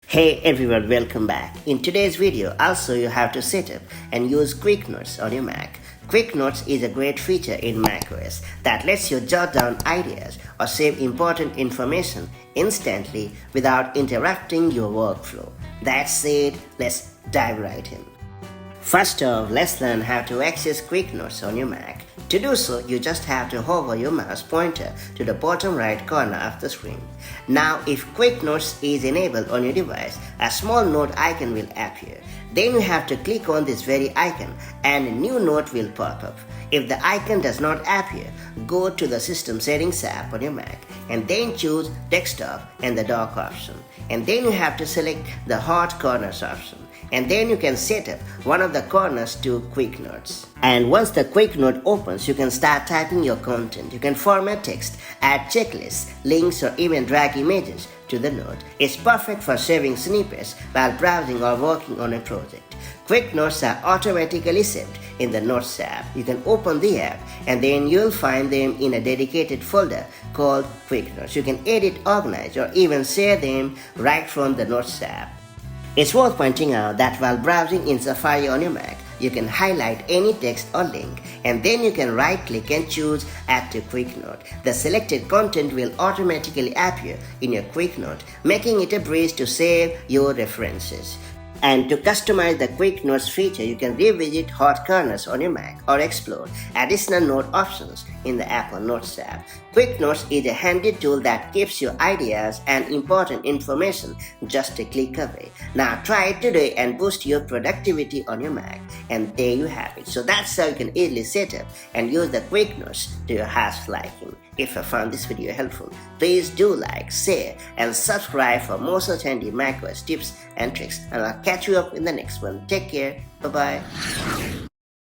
Hey everyone, welcome back. In today's video, I'll show you how to set up and use Quick Notes on your Mac. Quick Notes is a great feature in macOS that lets you jot down ideas or save important information instantly without interrupting your workflow. That said, let's dive right in. First off, let's learn how to access Quick Notes on your Mac. To do so, you just have to hover your mouse pointer to the bottom right corner of the screen. Now, if Quick Notes is enabled on your device, a small note icon will appear. Then you have to click on this very icon and a new note will pop up. If the icon does not appear, go to the System Settings app on your Mac and then choose Desktop and the Dock option. And then you have to select the Hot Corners option. And then you can set up one of the corners to Quick Notes. And once the Quick Note opens, you can start typing your content. You can format text, add checklists, links, or even drag images to the note. It's perfect for saving snippets while browsing or working on a project. Quick Notes are automatically saved in the Notes app. You can open the app and then you'll find them in a dedicated folder called Quick Notes. You can edit, organize, or even share them right from the Notes app. It's worth pointing out that while browsing in Safari on your Mac, you can highlight any text or link and then you can right-click and choose Add to Quick Note. The selected content will automatically appear in your Quick Note, making it a breeze to save your references. And to customize the Quick Notes feature, you can revisit Hot Corners on your Mac or explore additional note options in the Apple Notes app. Quick Notes is a handy tool that keeps your ideas and important information just a click away. Now try it today and boost your productivity on your Mac. And there you have it. So that's how you can easily set up and use the Quick Notes to your heart's liking. If you found this video helpful, please do like, share, and subscribe for more such handy macOS tips and tricks. And I'll catch you up in the next one. Take care. Bye-bye.